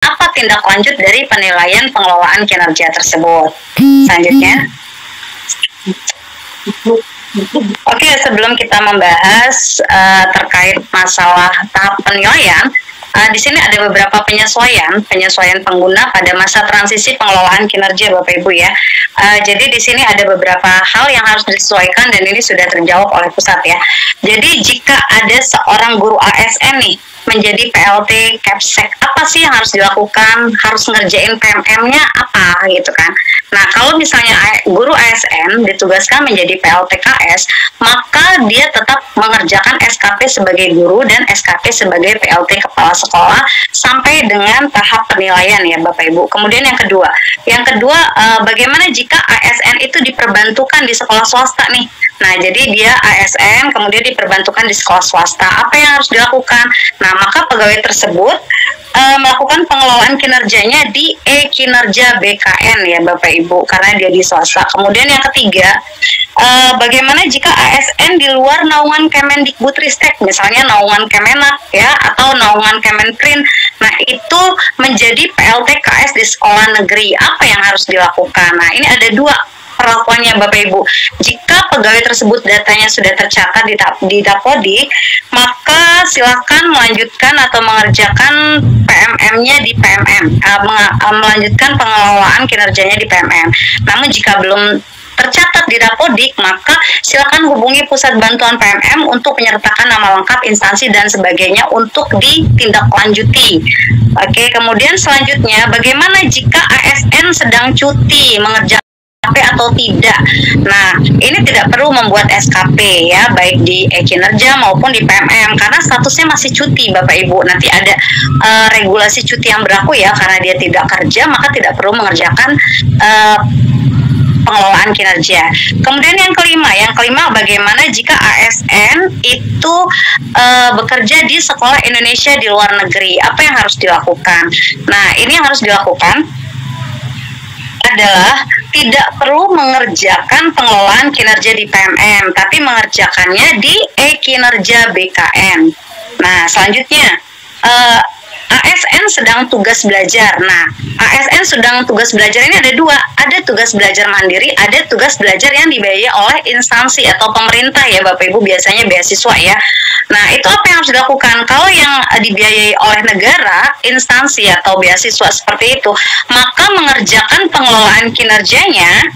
apa tindak lanjut dari penilaian pengelolaan kinerja tersebut. Selanjutnya. Oke, sebelum kita membahas terkait masalah tahap penilaian, di sini ada beberapa penyesuaian pengguna pada masa transisi pengelolaan kinerja, Bapak Ibu ya. Jadi di sini ada beberapa hal yang harus disesuaikan dan ini sudah terjawab oleh pusat ya. Jadi jika ada seorang guru ASN nih menjadi PLT Capsek, apa sih yang harus dilakukan? Harus ngerjain PMM-nya apa gitu kan? Nah, kalau misalnya guru ASN ditugaskan menjadi PLT KS, maka dia tetap mengerjakan SKP sebagai guru dan SKP sebagai PLT kepala sekolah sampai dengan tahap penilaian ya Bapak Ibu. Kemudian yang kedua, bagaimana jika ASN itu diperbantukan di sekolah swasta nih? Nah, jadi dia ASN kemudian diperbantukan di sekolah swasta. Apa yang harus dilakukan? Nah, maka pegawai tersebut melakukan pengelolaan kinerjanya di e-kinerja BKN ya Bapak Ibu, karena dia di swasta. Kemudian yang ketiga, bagaimana jika ASN di luar naungan Kemendikbudristek, misalnya naungan Kemenak ya, atau naungan Kemenprin. Nah, itu menjadi PLT KS di sekolah negeri. Apa yang harus dilakukan? Nah, ini ada dua perlakuannya Bapak Ibu. Jika pegawai tersebut datanya sudah tercatat di Dapodik, maka silakan melanjutkan atau mengerjakan PMM-nya di PMM, melanjutkan pengelolaan kinerjanya di PMM. Namun jika belum tercatat di Dapodik, maka silakan hubungi Pusat Bantuan PMM untuk menyertakan nama lengkap, instansi dan sebagainya untuk ditindaklanjuti. Oke, kemudian selanjutnya, bagaimana jika ASN sedang cuti mengerjakan SKP atau tidak? Nah, ini tidak perlu membuat SKP ya, baik di e-kinerja maupun di PMM, karena statusnya masih cuti Bapak Ibu. Nanti ada regulasi cuti yang berlaku ya, karena dia tidak kerja, maka tidak perlu mengerjakan pengelolaan kinerja. Kemudian yang kelima, bagaimana jika ASN itu bekerja di sekolah Indonesia di luar negeri? Apa yang harus dilakukan? Nah, ini yang harus dilakukan adalah tidak perlu mengerjakan pengelolaan kinerja di PMM, tapi mengerjakannya di e-kinerja BKN. Nah, selanjutnya, ASN sedang tugas belajar. Nah, ASN sedang tugas belajar ini ada dua. Ada tugas belajar mandiri, ada tugas belajar yang dibiayai oleh instansi atau pemerintah ya Bapak Ibu, biasanya beasiswa ya. Nah, itu apa yang harus dilakukan? Kalau yang dibiayai oleh negara, instansi atau beasiswa seperti itu, maka mengerjakan pengelolaan kinerjanya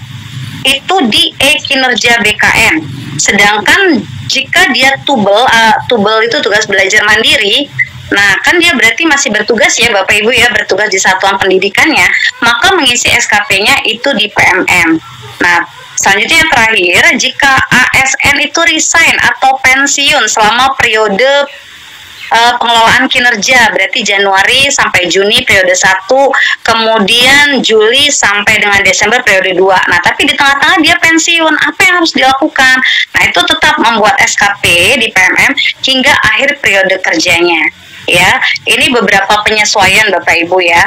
itu di e-kinerja BKN. Sedangkan jika dia tubel itu tugas belajar mandiri, nah, kan dia berarti masih bertugas ya Bapak Ibu ya, bertugas di satuan pendidikannya, maka mengisi SKP-nya itu di PMM. Nah, selanjutnya yang terakhir, jika ASN itu resign atau pensiun selama periode pengelolaan kinerja, berarti Januari sampai Juni periode 1, kemudian Juli sampai dengan Desember periode 2. Nah, tapi di tengah-tengah dia pensiun, apa yang harus dilakukan? Nah, itu tetap membuat SKP di PMM hingga akhir periode kerjanya. Ya, ini beberapa penyesuaian Bapak Ibu ya.